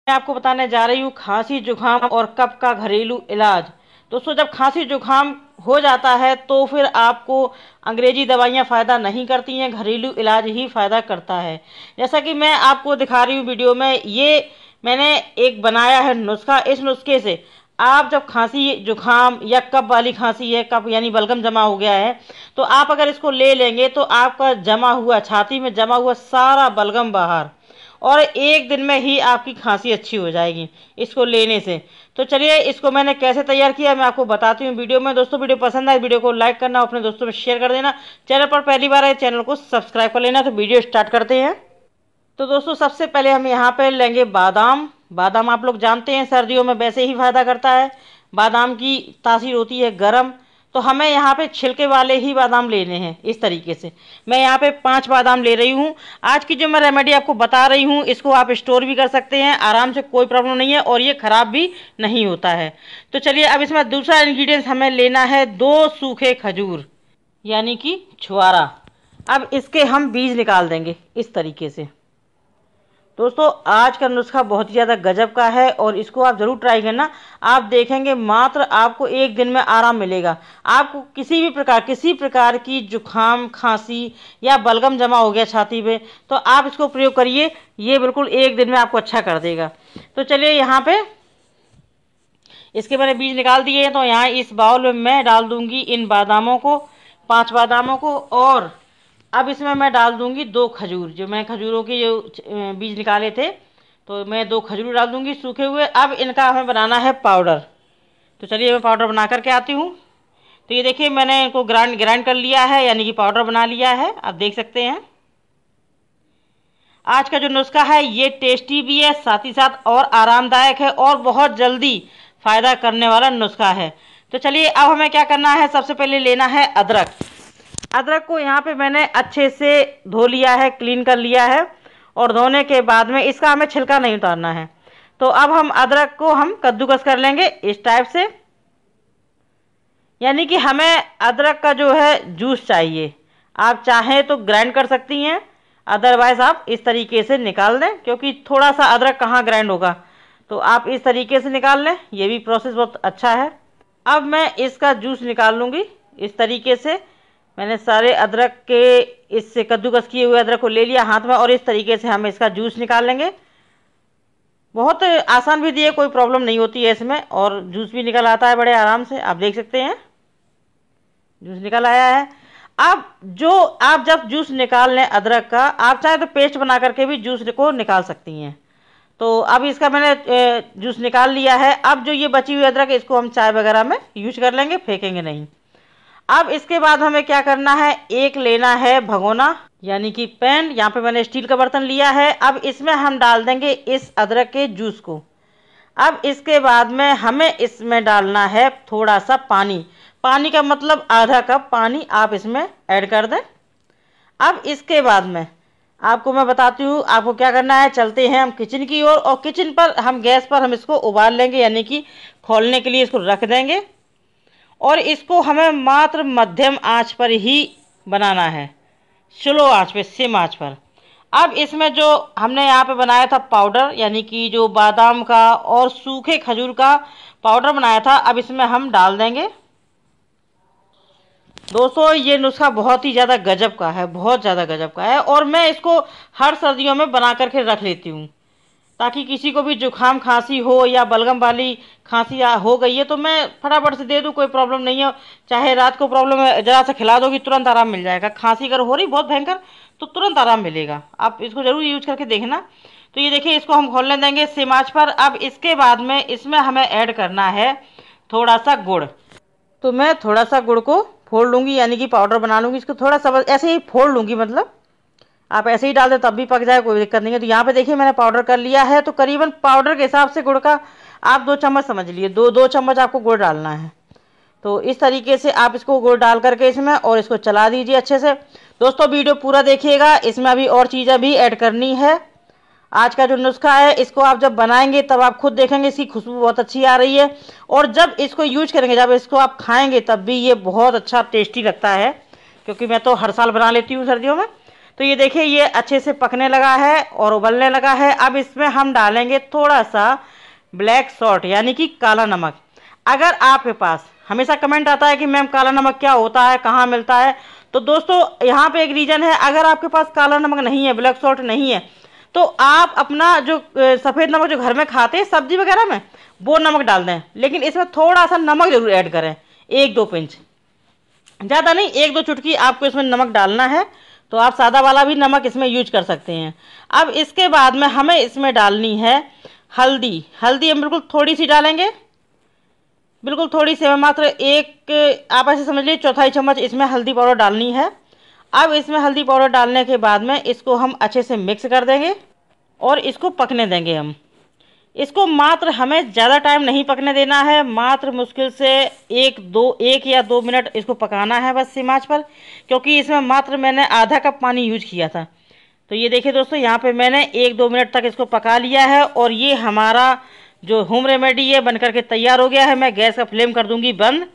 मैं आपको बताने जा रही हूँ खांसी जुकाम और कफ का घरेलू इलाज। दोस्तों, जब खांसी जुकाम हो जाता है तो फिर आपको अंग्रेजी दवाइयाँ फ़ायदा नहीं करती हैं, घरेलू इलाज ही फ़ायदा करता है। जैसा कि मैं आपको दिखा रही हूँ वीडियो में, ये मैंने एक बनाया है नुस्खा। इस नुस्खे से आप जब खांसी जुकाम या कफ वाली खांसी है, कफ यानी बलगम जमा हो गया है, तो आप अगर इसको ले लेंगे तो आपका जमा हुआ, छाती में जमा हुआ सारा बलगम बाहर, और एक दिन में ही आपकी खांसी अच्छी हो जाएगी इसको लेने से। तो चलिए, इसको मैंने कैसे तैयार किया मैं आपको बताती हूँ वीडियो में। दोस्तों, वीडियो पसंद आए वीडियो को लाइक करना, अपने दोस्तों में शेयर कर देना। चैनल पर पहली बार आए चैनल को सब्सक्राइब कर लेना। तो वीडियो स्टार्ट करते हैं। तो दोस्तों, सबसे पहले हम यहाँ पे लेंगे बादाम। बादाम आप लोग जानते हैं सर्दियों में वैसे ही फायदा करता है। बादाम की तासीर होती है गर्म, तो हमें यहाँ पे छिलके वाले ही बादाम लेने हैं। इस तरीके से मैं यहाँ पे 5 बादाम ले रही हूँ। आज की जो मैं रेमेडी आपको बता रही हूँ, इसको आप स्टोर भी कर सकते हैं आराम से, कोई प्रॉब्लम नहीं है, और ये खराब भी नहीं होता है। तो चलिए, अब इसमें दूसरा इंग्रेडिएंट्स हमें लेना है 2 सूखे खजूर, यानी कि छुआरा। अब इसके हम बीज निकाल देंगे इस तरीके से। दोस्तों, आज का नुस्खा बहुत ही ज़्यादा गजब का है और इसको आप ज़रूर ट्राई करना। आप देखेंगे मात्र आपको एक दिन में आराम मिलेगा। आपको किसी प्रकार की जुखाम, खांसी या बलगम जमा हो गया छाती पे, तो आप इसको प्रयोग करिए, ये बिल्कुल एक दिन में आपको अच्छा कर देगा। तो चलिए, यहाँ पे इसके मैंने बीज निकाल दिए हैं। तो यहाँ इस बाउल में मैं डाल दूँगी इन बादामों को, 5 बादामों को, और अब इसमें मैं डाल दूंगी 2 खजूर। जो मैं खजूरों के जो बीज निकाले थे, तो मैं 2 खजूर डाल दूंगी सूखे हुए। अब इनका हमें बनाना है पाउडर। तो चलिए, मैं पाउडर बना करके आती हूँ। तो ये देखिए, मैंने इनको ग्राइंड कर लिया है, यानी कि पाउडर बना लिया है, आप देख सकते हैं। आज का जो नुस्खा है ये टेस्टी भी है, साथ ही साथ और आरामदायक है, और बहुत जल्दी फ़ायदा करने वाला नुस्खा है। तो चलिए, अब हमें क्या करना है, सबसे पहले लेना है अदरक। अदरक को यहाँ पे मैंने अच्छे से धो लिया है, क्लीन कर लिया है, और धोने के बाद में इसका हमें छिलका नहीं उतारना है। तो अब हम अदरक को कद्दूकस कर लेंगे इस टाइप से, यानी कि हमें अदरक का जो है जूस चाहिए। आप चाहें तो ग्राइंड कर सकती हैं, अदरवाइज आप इस तरीके से निकाल दें, क्योंकि थोड़ा सा अदरक कहाँ ग्राइंड होगा, तो आप इस तरीके से निकाल लें, ये भी प्रोसेस बहुत अच्छा है। अब मैं इसका जूस निकाल लूँगी इस तरीके से। मैंने सारे अदरक के, इससे कद्दूकस किए हुए अदरक को ले लिया हाथ में, और इस तरीके से हम इसका जूस निकाल लेंगे। बहुत आसान विधि है, कोई प्रॉब्लम नहीं होती है इसमें, और जूस भी निकल आता है बड़े आराम से, आप देख सकते हैं जूस निकल आया है। अब आप जब जूस निकाल लें अदरक का, आप चाहे तो पेस्ट बना करके भी जूस को निकाल सकती हैं। तो अब इसका मैंने जूस निकाल लिया है। अब जो ये बची हुई अदरक है, इसको हम चाय वगैरह में यूज कर लेंगे, फेंकेंगे नहीं। अब इसके बाद हमें क्या करना है, एक लेना है भगोना, यानी कि पैन। यहाँ पे मैंने स्टील का बर्तन लिया है। अब इसमें हम डाल देंगे इस अदरक के जूस को। अब इसके बाद में हमें इसमें डालना है थोड़ा सा पानी। पानी का मतलब आधा कप पानी आप इसमें ऐड कर दें। अब इसके बाद में आपको मैं बताती हूँ आपको क्या करना है। चलते हैं हम किचन की ओर, और किचन पर हम गैस पर हम इसको उबाल लेंगे, यानी कि खोलने के लिए इसको रख देंगे, और इसको हमें मात्र मध्यम आंच पर ही बनाना है, स्लो आंच पे, सिम आंच पर। अब इसमें जो हमने यहाँ पे बनाया था पाउडर, यानी कि जो बादाम का और सूखे खजूर का पाउडर बनाया था, अब इसमें हम डाल देंगे। दोस्तों, ये नुस्खा बहुत ही ज़्यादा गजब का है, बहुत ज़्यादा गजब का है, और मैं इसको हर सर्दियों में बना करके रख लेती हूँ, ताकि किसी को भी जुकाम खांसी हो या बलगम वाली खांसी हो गई है तो मैं फटाफट से दे दूँ, कोई प्रॉब्लम नहीं है। चाहे रात को प्रॉब्लम है, ज़रा सा खिला दोगी तुरंत आराम मिल जाएगा। खांसी अगर हो रही बहुत भयंकर, तो तुरंत आराम मिलेगा। आप इसको ज़रूर यूज करके देखना। तो ये देखिए, इसको हम खोलने देंगे सिम आंच पर। अब इसके बाद में इसमें हमें ऐड करना है थोड़ा सा गुड़। तो मैं थोड़ा सा गुड़ को फोड़ लूँगी, यानी कि पाउडर बना लूँगी। इसको थोड़ा सा बस ऐसे ही फोड़ लूँगी, मतलब आप ऐसे ही डाल दें तब भी पक जाए, कोई दिक्कत नहीं है। तो यहाँ पे देखिए, मैंने पाउडर कर लिया है। तो करीबन पाउडर के हिसाब से गुड़ का आप 2 चम्मच समझ लिए, 2 चम्मच आपको गुड़ डालना है। तो इस तरीके से आप इसको गुड़ डाल करके इसमें, और इसको चला दीजिए अच्छे से। दोस्तों, वीडियो पूरा देखिएगा, इसमें अभी और चीज़ें भी ऐड करनी है। आज का जो नुस्खा है, इसको आप जब बनाएंगे तब आप खुद देखेंगे इसकी खुशबू बहुत अच्छी आ रही है, और जब इसको यूज करेंगे, जब इसको आप खाएंगे, तब भी ये बहुत अच्छा टेस्टी लगता है, क्योंकि मैं तो हर साल बना लेती हूँ सर्दियों में। तो ये देखिए ये अच्छे से पकने लगा है और उबलने लगा है। अब इसमें हम डालेंगे थोड़ा सा ब्लैक सॉल्ट यानी कि काला नमक। अगर आपके पास, हमेशा कमेंट आता है कि मैम काला नमक क्या होता है, कहाँ मिलता है, तो दोस्तों यहाँ पे एक रीज़न है, अगर आपके पास काला नमक नहीं है, ब्लैक सॉल्ट नहीं है, तो आप अपना जो सफ़ेद नमक जो घर में खाते हैं सब्जी वगैरह में, वो नमक डाल दें। लेकिन इसमें थोड़ा सा नमक जरूर ऐड करें, 1-2 पिंच, ज़्यादा नहीं, 1-2 चुटकी आपको इसमें नमक डालना है। तो आप सादा वाला भी नमक इसमें यूज कर सकते हैं। अब इसके बाद में हमें इसमें डालनी है हल्दी। हल्दी हम बिल्कुल थोड़ी सी डालेंगे, बिल्कुल थोड़ी सी, मात्र एक, आप ऐसे समझ लीजिए 1/4 चम्मच इसमें हल्दी पाउडर डालनी है। अब इसमें हल्दी पाउडर डालने के बाद में इसको हम अच्छे से मिक्स कर देंगे और इसको पकने देंगे हम। इसको मात्र हमें ज़्यादा टाइम नहीं पकने देना है, मात्र मुश्किल से 1 या 2 मिनट इसको पकाना है बस सिम आंच पर, क्योंकि इसमें मात्र मैंने आधा कप पानी यूज किया था। तो ये देखिए दोस्तों, यहाँ पे मैंने 1-2 मिनट तक इसको पका लिया है और ये हमारा जो होम रेमेडी है बनकर के तैयार हो गया है। मैं गैस का फ्लेम कर दूंगी बंद।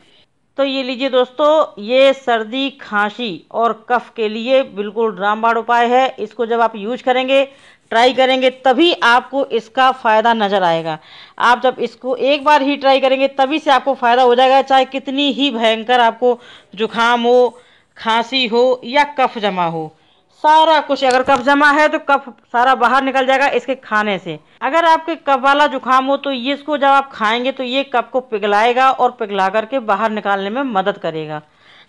तो ये लीजिए दोस्तों, ये सर्दी, खांसी और कफ के लिए बिल्कुल रामबाण उपाय है। इसको जब आप यूज करेंगे, ट्राई करेंगे, तभी आपको इसका फ़ायदा नज़र आएगा। आप जब इसको एक बार ही ट्राई करेंगे तभी से आपको फ़ायदा हो जाएगा, चाहे कितनी ही भयंकर आपको जुखाम हो, खांसी हो या कफ जमा हो, सारा कुछ। अगर कफ जमा है तो कफ सारा बाहर निकल जाएगा इसके खाने से। अगर आपके कफ वाला जुखाम हो तो ये इसको जब आप खाएंगे तो ये कफ को पिघलाएगा और पिघला करके बाहर निकालने में मदद करेगा।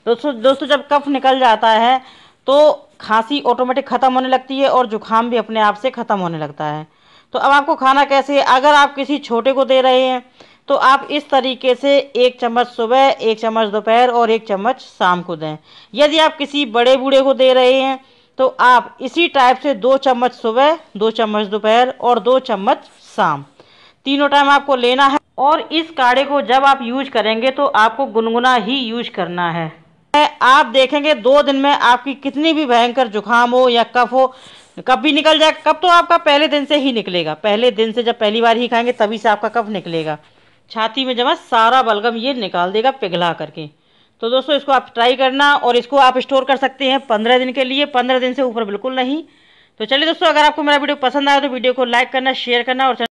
दोस्तों जब कफ निकल जाता है तो खांसी ऑटोमेटिक ख़त्म होने लगती है और जुखाम भी अपने आप से ख़त्म होने लगता है। तो अब आपको खाना कैसे है, अगर आप किसी छोटे को दे रहे हैं तो आप इस तरीके से 1 चम्मच सुबह, 1 चम्मच दोपहर और 1 चम्मच शाम को दें। यदि आप किसी बड़े बूढ़े को दे रहे हैं तो आप इसी टाइप से 2 चम्मच सुबह, 2 चम्मच दोपहर और 2 चम्मच शाम, तीनों टाइम आपको लेना है। और इस काढ़े को जब आप यूज करेंगे तो आपको गुनगुना ही यूज करना है। आप देखेंगे 2 दिन में आपकी कितनी भी भयंकर जुखाम हो या कफ हो, कब भी निकल जाए। कब तो आपका पहले दिन से ही निकलेगा, पहले दिन से जब पहली बार ही खाएंगे तभी से आपका कफ निकलेगा। छाती में जमा सारा बलगम ये निकाल देगा पिघला करके। तो दोस्तों इसको आप ट्राई करना और इसको आप स्टोर कर सकते हैं 15 दिन के लिए, 15 दिन से ऊपर बिल्कुल नहीं। तो चलिए दोस्तों, अगर आपको मेरा वीडियो पसंद आया तो वीडियो को लाइक करना, शेयर करना और